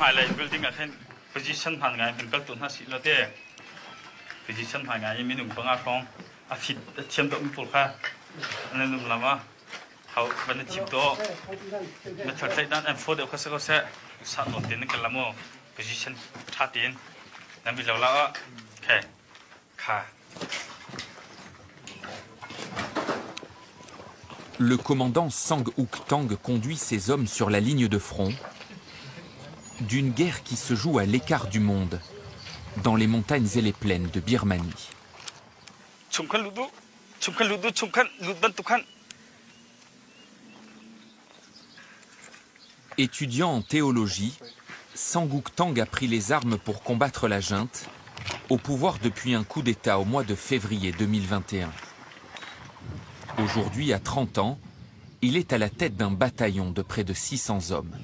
highlight building akan position hangai bingkal tunha silote position hangai minung banga kong afit thiam do pulkha ananum lama how ban chipto method sai dan and for the khasa khasa sa no tin kalamo position 13 nambi lawla okay kha. Le commandant Sang-Uk Tang conduit ses hommes sur la ligne de front d'une guerre qui se joue à l'écart du monde, dans les montagnes et les plaines de Birmanie. Étudiant en théologie, Sang-Uk Tang a pris les armes pour combattre la junte, au pouvoir depuis un coup d'État au mois de février 2021. Aujourd'hui, à 30 ans, il est à la tête d'un bataillon de près de 600 hommes.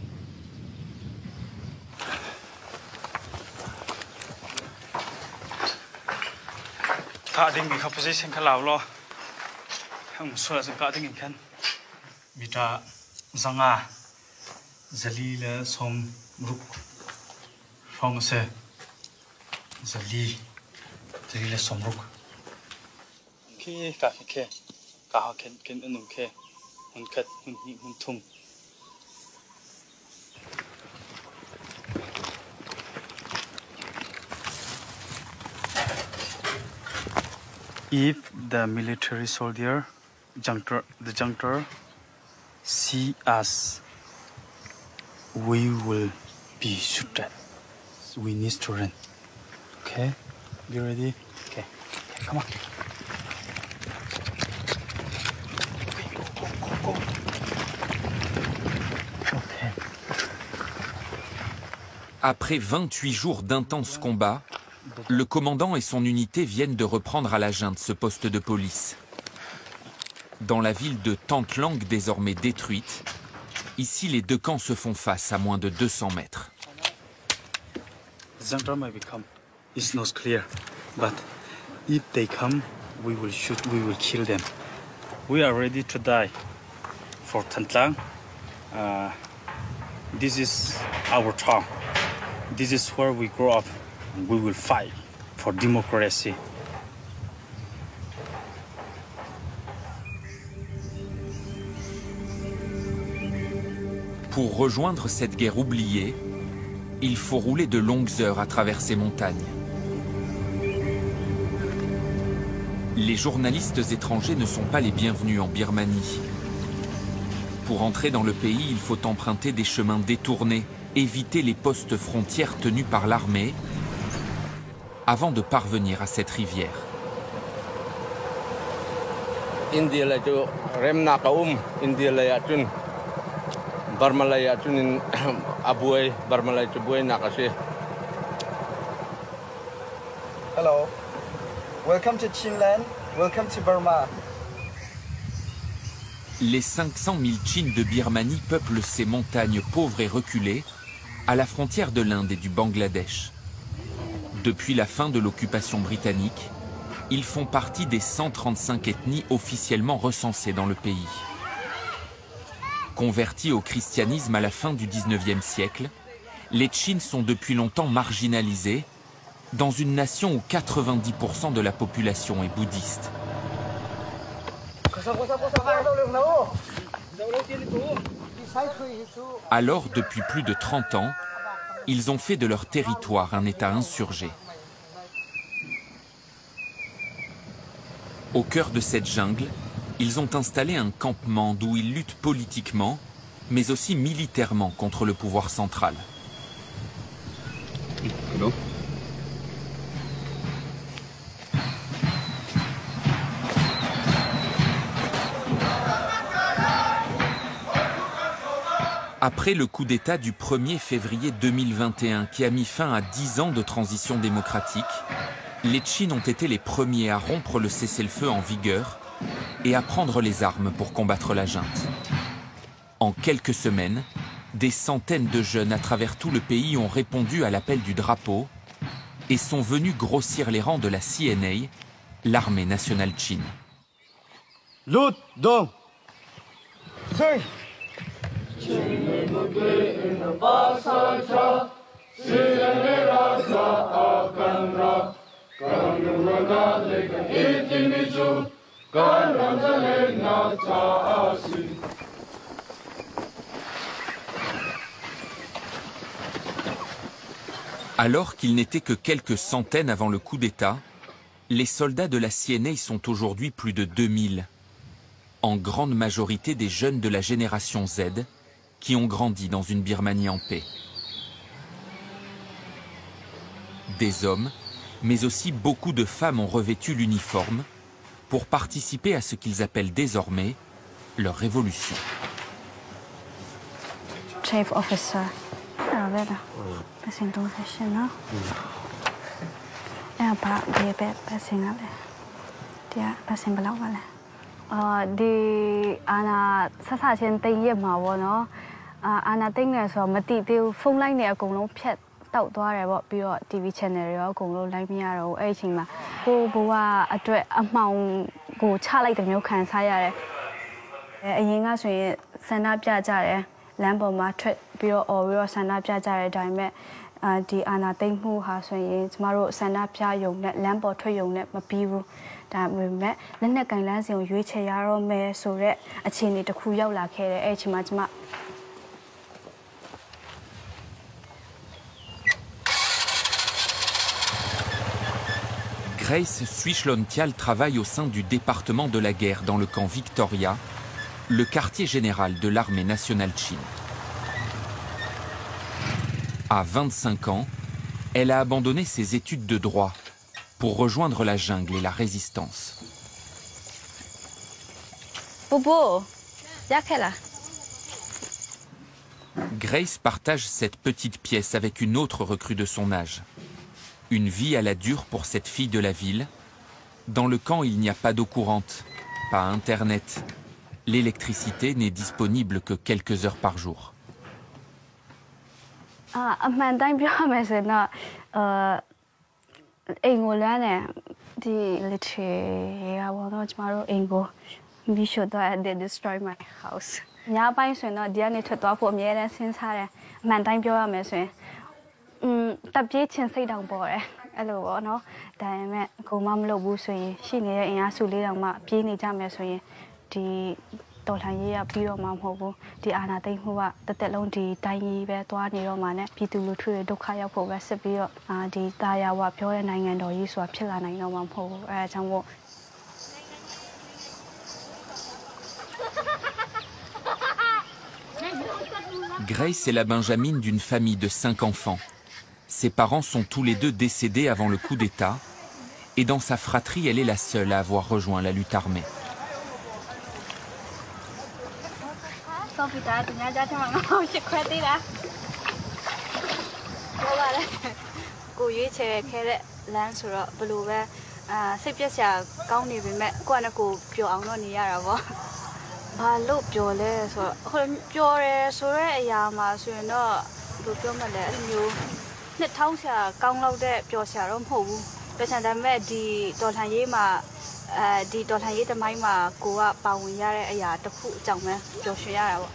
If the military soldier, the junctor, see us, we will be shot. We need to run. Okay, be ready. Okay, come on. Go. Okay. Après 28 jours d'intenses combats, le commandant et son unité viennent de reprendre à la junte ce poste de police. Dans la ville de Tantlang, désormais détruite, ici les deux camps se font face à moins de 200 mètres. The jungle may become, it's not clear, but if they come, we will shoot, we will kill them. We are ready to die for Tantlang. This is our town. This is where we grow up. We will fight for democracy. Pour rejoindre cette guerre oubliée, il faut rouler de longues heures à travers ces montagnes. Les journalistes étrangers ne sont pas les bienvenus en Birmanie. Pour entrer dans le pays, il faut emprunter des chemins détournés, éviter les postes frontières tenus par l'armée, avant de parvenir à cette rivière. Hello, welcome to Chinland, welcome to Burma. Les 500 000 Chines de Birmanie peuplent ces montagnes pauvres et reculées, à la frontière de l'Inde et du Bangladesh. Depuis la fin de l'occupation britannique, ils font partie des 135 ethnies officiellement recensées dans le pays. Convertis au christianisme à la fin du 19e siècle, les Chines sont depuis longtemps marginalisés dans une nation où 90% de la population est bouddhiste. Alors, depuis plus de 30 ans, ils ont fait de leur territoire un État insurgé. Au cœur de cette jungle, ils ont installé un campement d'où ils luttent politiquement, mais aussi militairement contre le pouvoir central. Hello. Après le coup d'État du 1er février 2021 qui a mis fin à 10 ans de transition démocratique, les Chines ont été les premiers à rompre le cessez-le-feu en vigueur et à prendre les armes pour combattre la junte. En quelques semaines, des centaines de jeunes à travers tout le pays ont répondu à l'appel du drapeau et sont venus grossir les rangs de la CNA, l'armée nationale chine. Alors qu'ils n'étaient que quelques centaines avant le coup d'État, les soldats de la CNA sont aujourd'hui plus de 2000, en grande majorité des jeunes de la génération Z, qui ont grandi dans une Birmanie en paix. Des hommes, mais aussi beaucoup de femmes ont revêtu l'uniforme pour participer à ce qu'ils appellent désormais leur révolution. Chief Officer. Tàu toa rồi bọn bio TV channel rồi cùng luôn lấy mía rồi ấy chính mà cô bố à tuổi mong cô cha lại được nhiều khán giả rồi ấy những cái chuyện sản xuất ra rồi làm bộ mà chuyện bio ở bio sản xuất ra rồi đại mẹ đi anh tên mu ha chuyện mà rồi sản xuất ra dùng để làm bộ thuê dùng để mà bio đại mẹ nên là cái làm gì cũng duy trì rồi mẹ số đấy chỉ nên được khu yêu là cái đấy ấy chính mà Grace Suichlontial travaille au sein du département de la guerre dans le camp Victoria, le quartier général de l'armée nationale Chine. À 25 ans, elle a abandonné ses études de droit pour rejoindre la jungle et la résistance. Bobo, là. Grace partage cette petite pièce avec une autre recrue de son âge. Une vie à la dure pour cette fille de la ville. Dans le camp, il n'y a pas d'eau courante, pas Internet. L'électricité n'est disponible que quelques heures par jour. Tập chí trên xây đồng bò đấy, alo nó, tại mẹ cô mắm lẩu bù sôi, khi này anh xử lý đồng mà, khi này cha mẹ sôi, thì tôi thấy gì à, bây giờ mà học bù, thì anh à thấy hoa, tất lâu thì tay gì về toa này rồi mà nè, bây từ lúc trước đôi khai học về sẽ bây giờ, thì tay à hoa bây giờ này ngày đó gì xóa phết là này nó mà học, trong bộ. Grace est la Benjamine d'une famille de 5 enfants. Ses parents sont tous les deux décédés avant le coup d'État et dans sa fratrie, elle est la seule à avoir rejoint la lutte armée. Lúc biểu lệ rồi, hôm biểu lệ rồi ya mà rồi nó lúc biểu mà lệ nhiều, nét thong sẽ cong lâu đấy biểu sẽ rôm hổ, bây giờ đam mê đi đồn hành gì mà đi đồn hành gì tầm mấy mà cô à bảo người ya đấy ya tập phụ chồng mẹ biểu sẽ ya rồi.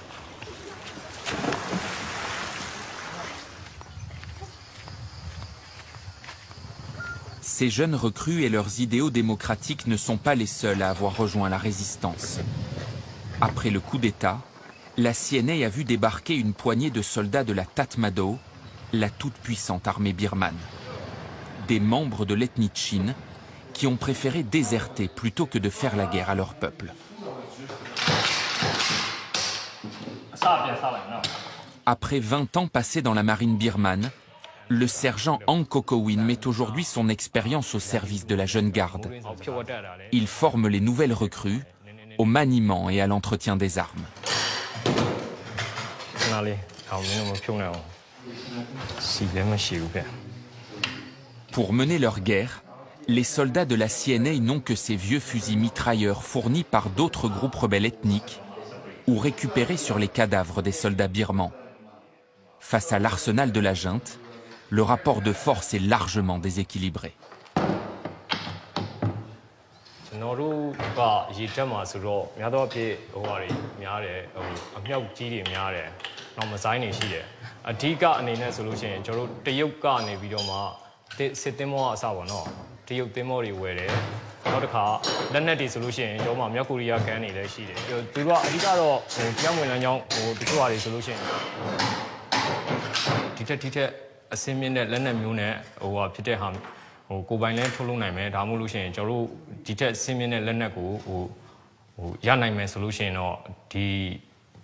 Ces jeunes recrues et leurs idéaux démocratiques ne sont pas les seuls à avoir rejoint la résistance. Après le coup d'État, la CNA a vu débarquer une poignée de soldats de la Tatmadaw, la toute-puissante armée birmane. Des membres de l'ethnie Chin qui ont préféré déserter plutôt que de faire la guerre à leur peuple. Après 20 ans passés dans la marine birmane, le sergent Ang Kokowin met aujourd'hui son expérience au service de la jeune garde. Il forme les nouvelles recrues au maniement et à l'entretien des armes. Pour mener leur guerre, les soldats de la CNA n'ont que ces vieux fusils mitrailleurs fournis par d'autres groupes rebelles ethniques ou récupérés sur les cadavres des soldats birmans. Face à l'arsenal de la junte, le rapport de force est largement déséquilibré. ကျွန်တော်တို့ကရေတက်မှာဆိုတော့များသောအားဖြင့်ဟိုဟာတွေများတယ်ဟိုအမြောက်ကြီးတွေများတယ်နောက်မဇိုင်းတွေရှိတယ်အဓိကအနေနဲ့ဆိုလို့ရှိရင်ကျွန်တော်တို့တရုတ်ကနေပြီးတော့မှစစ်သင်းမောအစပါတော့တရုတ်သင်းမောတွေဝယ်တယ်နောက်တစ်ခါလက်နက်တွေဆိုလို့ရှိရင်ကျောင်းမှာမြောက်ကိုရီးယားကန်တွေလည်းရှိတယ်သူတို့ကအဓိကတော့ဟိုကြောင်းဝင်လမ်းကြောင်းဟိုတချို့ဟာတွေဆိုလို့ရှိရင်ဒီထက်အစင်းမြင့်တဲ့လက်နက်မျိုးနဲ့ဟိုဟာဖြစ်တဲ့ဟာဟိုကိုပိုင်လဲထုတ်လုပ်နိုင်မယ်ဒါမှမဟုတ်လို့ရှိရင်ကျွန်တော်တို့ဒီထက်စင်းမြင့်တဲ့လက်နက်ကိုဟိုရနိုင်မယ်ဆိုလို့ရှိရင်တော့ဒီ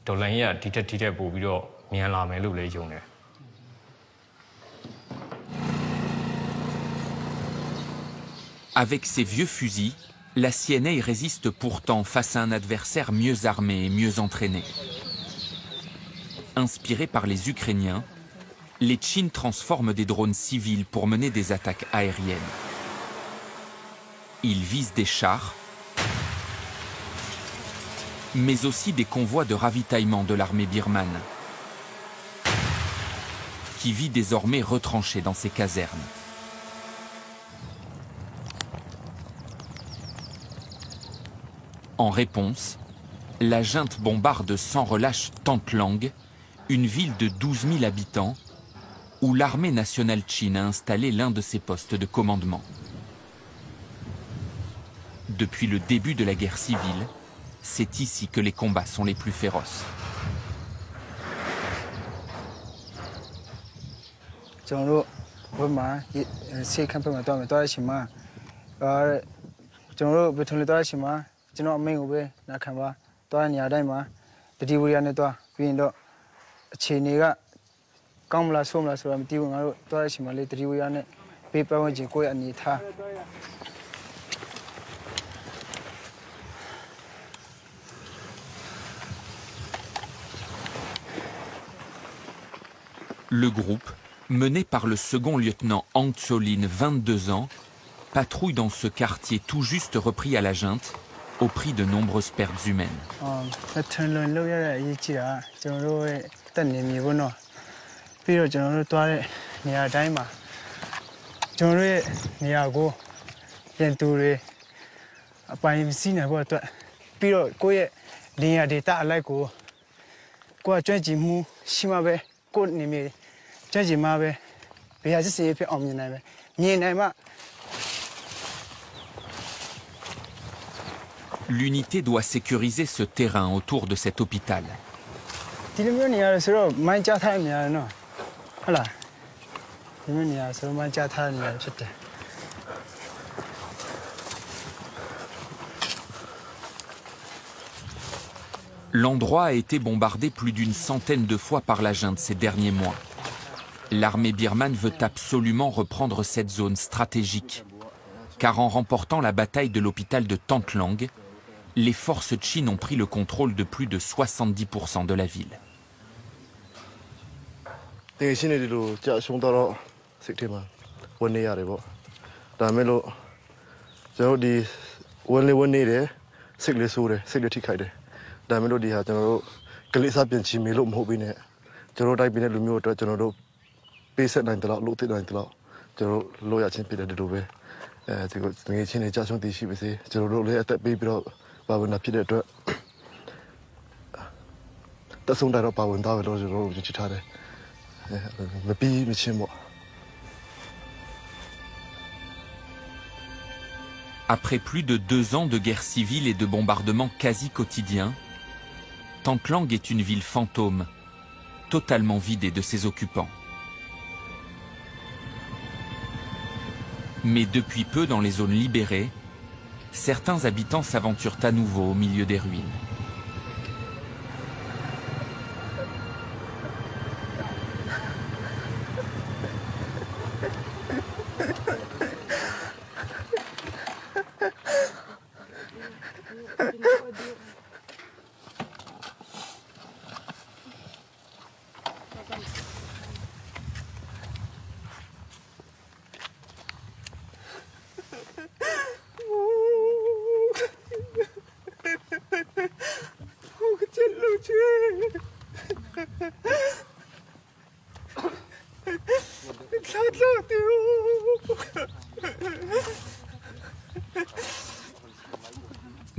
ဒေါ်လာကြီးကဒီထက်ပို့ပြီးတော့မြန်လာမယ်လို့လည်းယုံတယ် Avec ses vieux fusils, la CNA résiste pourtant face à un adversaire mieux armé et mieux entraîné. Inspirés par les Ukrainiens, les Tchins transforment des drones civils pour mener des attaques aériennes. Ils visent des chars, mais aussi des convois de ravitaillement de l'armée birmane, qui vit désormais retranchée dans ses casernes. En réponse, la junte bombarde sans relâche Tantlang, une ville de 12 000 habitants, où l'armée nationale Chine a installé l'un de ses postes de commandement. Depuis le début de la guerre civile, c'est ici que les combats sont les plus féroces. Le groupe, mené par le second lieutenant Hang Tsolin, 22 ans, patrouille dans ce quartier tout juste repris à la junte, au prix de nombreuses pertes humaines. L'unité doit sécuriser ce terrain autour de cet hôpital. L'endroit a été bombardé plus d'une centaine de fois par la junte ces derniers mois. L'armée birmane veut absolument reprendre cette zone stratégique, car en remportant la bataille de l'hôpital de Tantlang, les forces Chine ont pris le contrôle de plus de 70% de la ville. Après plus de 2 ans de guerre civile et de bombardements quasi quotidiens, Tantlang est une ville fantôme, totalement vidée de ses occupants. Mais depuis peu, dans les zones libérées, certains habitants s'aventurent à nouveau au milieu des ruines.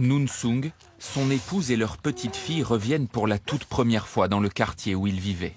Noon Sung, son épouse et leur petite fille reviennent pour la toute première fois dans le quartier où ils vivaient.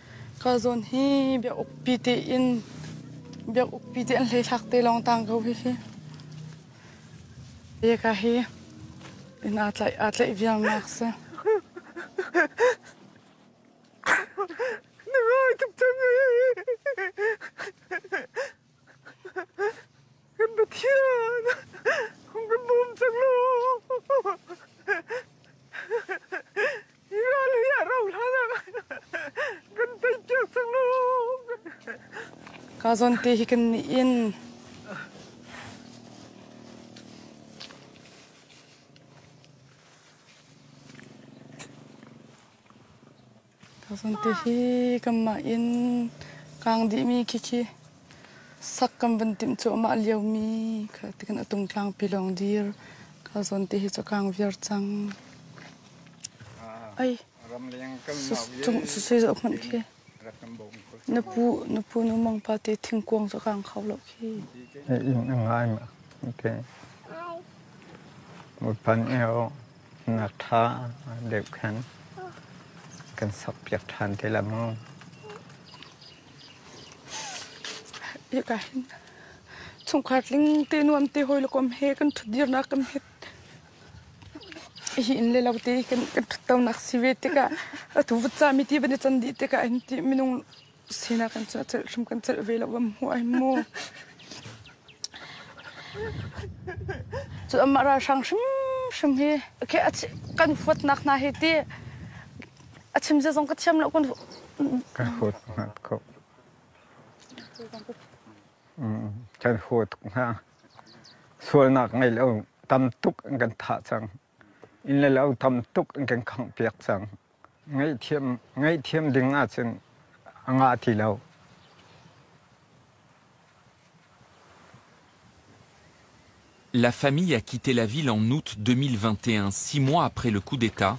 La famille a quitté la ville en août 2021, 6 mois après le coup d'État,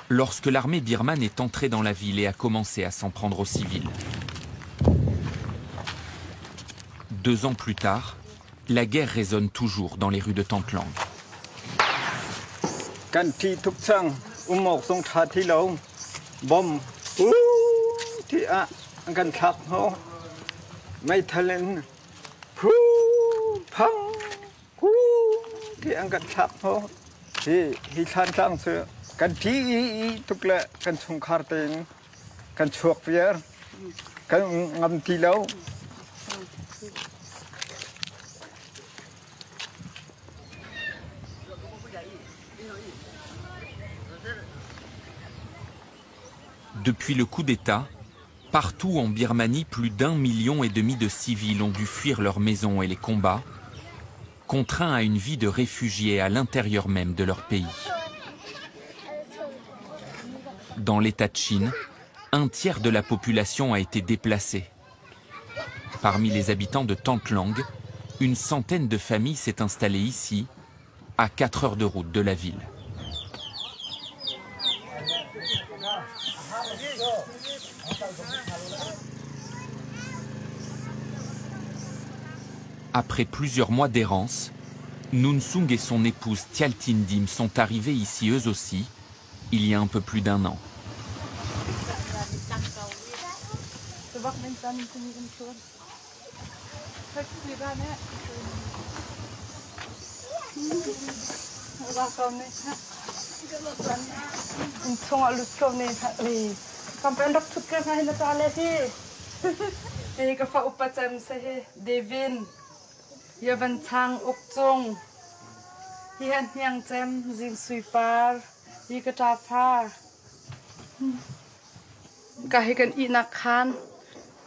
lorsque l'armée birmane est entrée dans la ville et a commencé à s'en prendre aux civils. 2 ans plus tard, la guerre résonne toujours dans les rues de Tantlang. Depuis le coup d'État, partout en Birmanie, plus d'1,5 million de civils ont dû fuir leurs maisons et les combats, contraints à une vie de réfugiés à l'intérieur même de leur pays. Dans l'État de Chine, 1/3 de la population a été déplacée. Parmi les habitants de Tantlang, une centaine de familles s'est installée ici, à 4 heures de route de la ville. Après plusieurs mois d'errance, Noon Sung et son épouse Tialtin Dim sont arrivés ici eux aussi, il y a un peu plus d'1 an.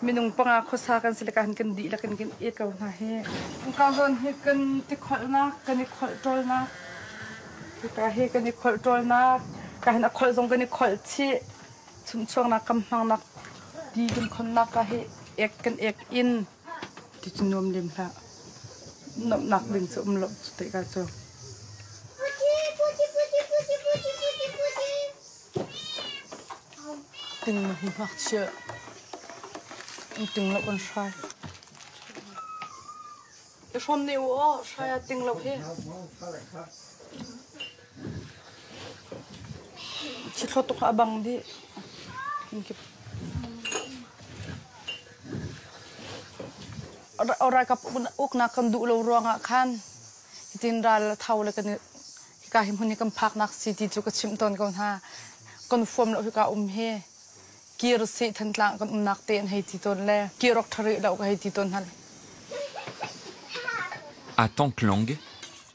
Minung panga khosakan sila kan di la kan ikaw na he kan ron he kan ti khol na kan ni khol tol na ka he kan ni khol tol na ka na khol jong kan ni khol chi chum chong na kam hang na di kan khon na ka he ek kan ek in ti chinom lim la nom nak ding chum lo te ka so ting ma hi bak che ting lo con sai cái son nhiều ó sai ting lo he Chitlotok abang di. Orang kap ukna kan dulo ruang kan. Itindral taule kan kahim huni kan pak nak city tu ka chimton kon ha. Kon form lo ka he. Kir si thantlang kon nak ten hei titon le. Kirok thari lo ka hei titon hal. À Tangklang,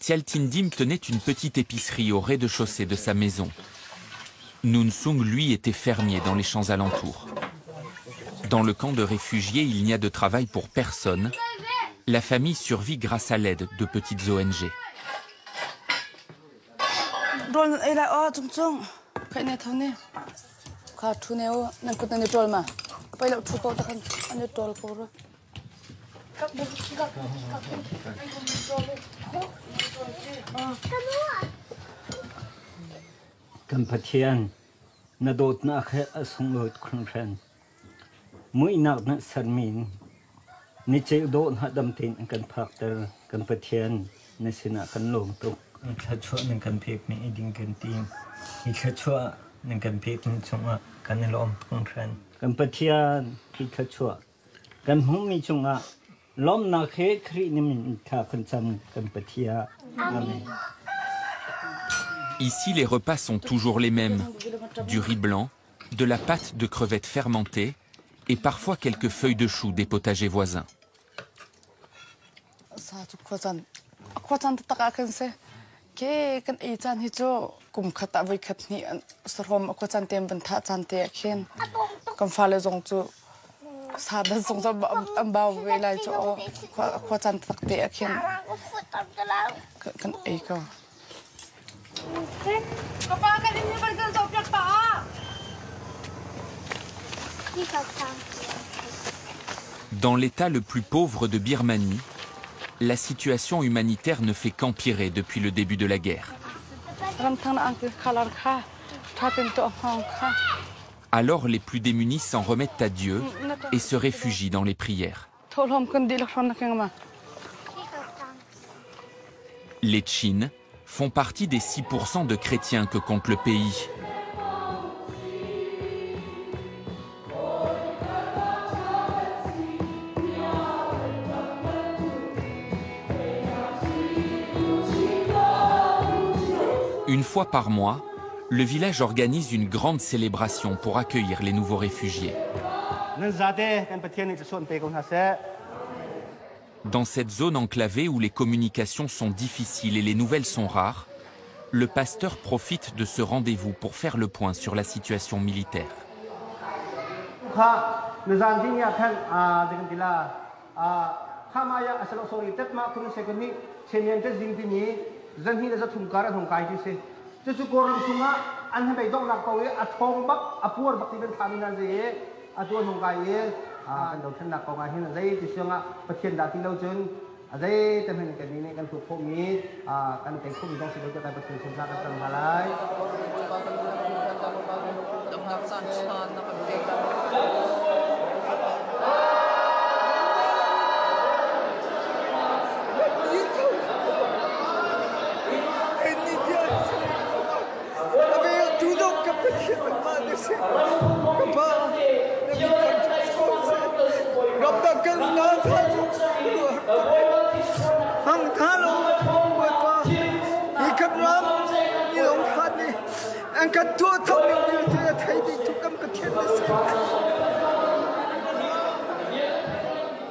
Tial Tin Dim tenait une petite épicerie au rez-de-chaussée de sa maison. Noon Sung, lui, était fermier dans les champs alentours. Dans le camp de réfugiés, il n'y a de travail pour personne. La famille survit grâce à l'aide de petites ONG. Kampatian, nadot na khe asungot khungren. Mui nak na sarmin. Ni che do na damtin kan phakter Kampatian na sina kan long tuk. Khachwa nang kan phek ni iding kan tim. I khachwa nang kan phek ni chunga kan lom khungren. Kampatian ki khachwa. Kan humi chunga lom na khe khri ni min kha kan cham Kampatia. Amen. Ici, les repas sont toujours les mêmes. Du riz blanc, de la pâte de crevettes fermentée et parfois quelques feuilles de chou des potagers voisins. Dans l'état le plus pauvre de Birmanie, la situation humanitaire ne fait qu'empirer depuis le début de la guerre. Alors les plus démunis s'en remettent à Dieu et se réfugient dans les prières. Les Chin font partie des 6% de chrétiens que compte le pays. Une fois par mois, le village organise une grande célébration pour accueillir les nouveaux réfugiés. Dans cette zone enclavée où les communications sont difficiles et les nouvelles sont rares, le pasteur profite de ce rendez-vous pour faire le point sur la situation militaire.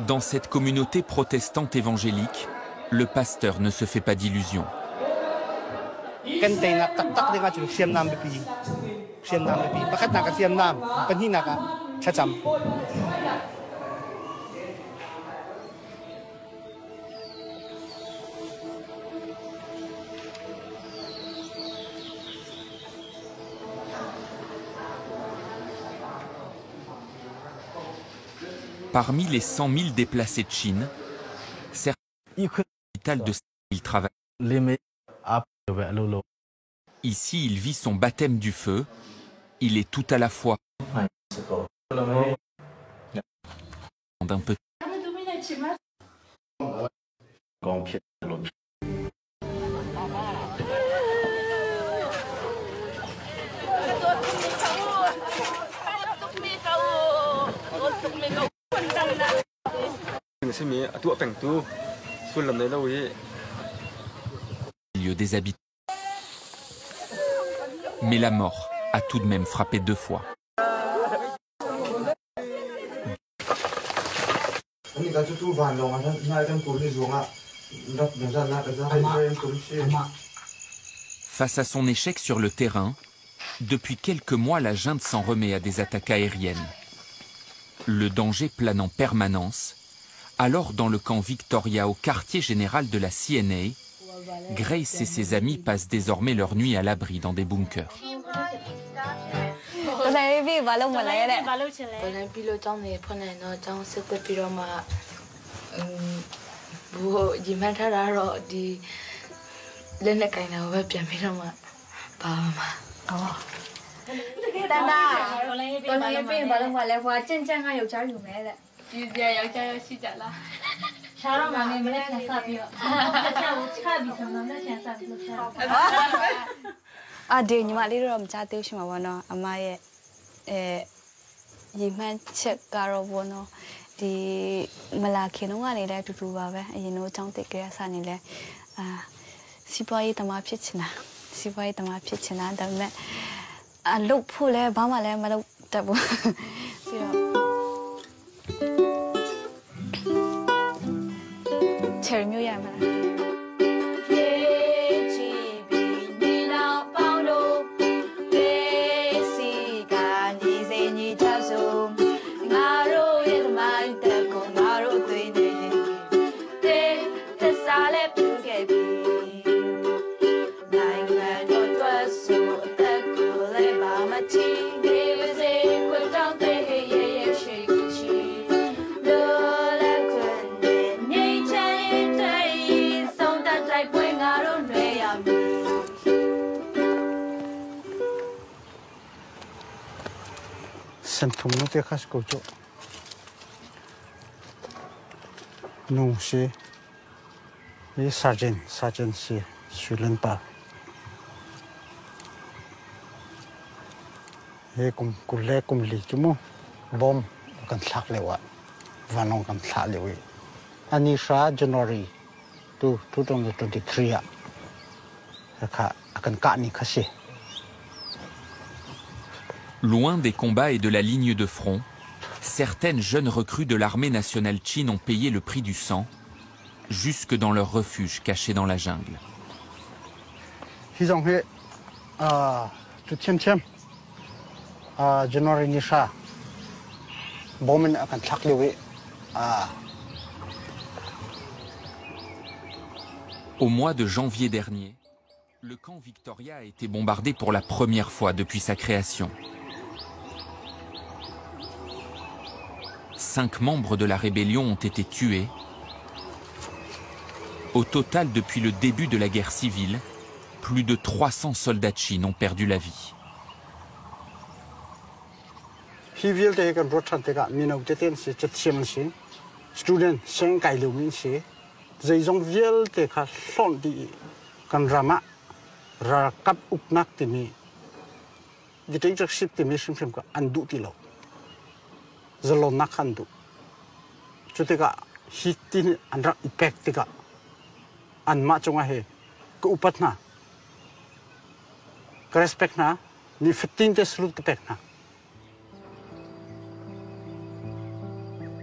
Dans cette communauté protestante évangélique, le pasteur ne se fait pas d'illusions. Parmi les 100 000 déplacés de Chine, certains hôpital de il travaille. Ici, il vit son baptême du feu. Il est tout à la fois d'un petit. milieu des habitants. Mais la mort a tout de même frappé 2 fois. Face à son échec sur le terrain, depuis quelques mois, la junte s'en remet à des attaques aériennes. Le danger plane en permanence. Alors, dans le camp Victoria, au quartier général de la CNA, Grace et ses amis passent désormais leur nuit à l'abri dans des bunkers. Non, c'est les sergents, c'est sur l'emploi. Et comme les jumeaux, bombe, quand ça les voit, vanons quand ça les voit. Anisha, January 2023, akan kani kasih. Loin des combats et de la ligne de front, certaines jeunes recrues de l'armée nationale Chine ont payé le prix du sang, jusque dans leur refuge caché dans la jungle. Au mois de janvier dernier, le camp Victoria a été bombardé pour la première fois depuis sa création. 5 membres de la rébellion ont été tués. Au total, depuis le début de la guerre civile, plus de 300 soldats de Chine ont perdu la vie.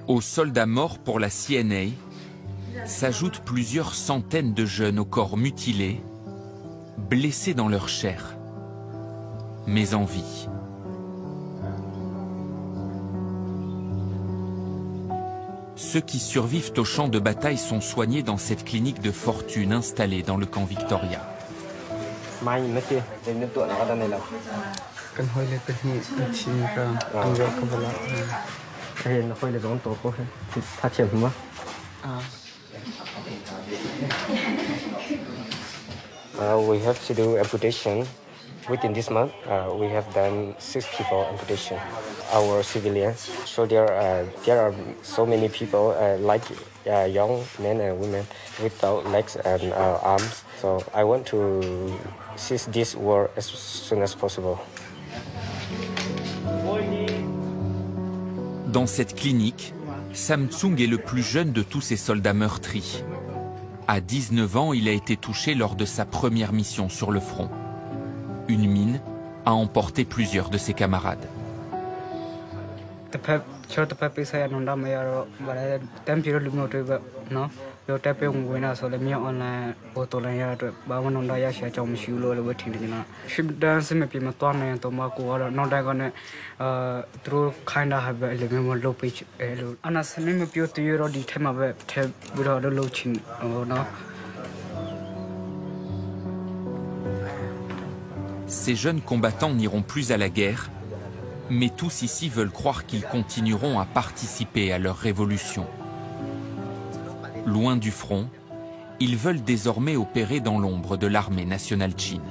Aux soldats morts pour la CNA s'ajoutent plusieurs centaines de jeunes au corps mutilé, blessés dans leur chair, mais en vie. Ceux qui survivent au champ de bataille sont soignés dans cette clinique de fortune installée dans le camp Victoria. We have to do amputation. Within this month, we have done 6 people amputation. Our civilians. So there are so many people, like young men and women, without legs and arms. So I want to cease this war as soon as possible. Dans cette clinique, Samtsung est le plus jeune de tous ces soldats meurtris. À 19 ans, il a été touché lors de sa première mission sur le front. Une mine a emporté plusieurs de ses camarades. Ces jeunes combattants n'iront plus à la guerre, mais tous ici veulent croire qu'ils continueront à participer à leur révolution. Loin du front, ils veulent désormais opérer dans l'ombre de l'armée nationale Chine.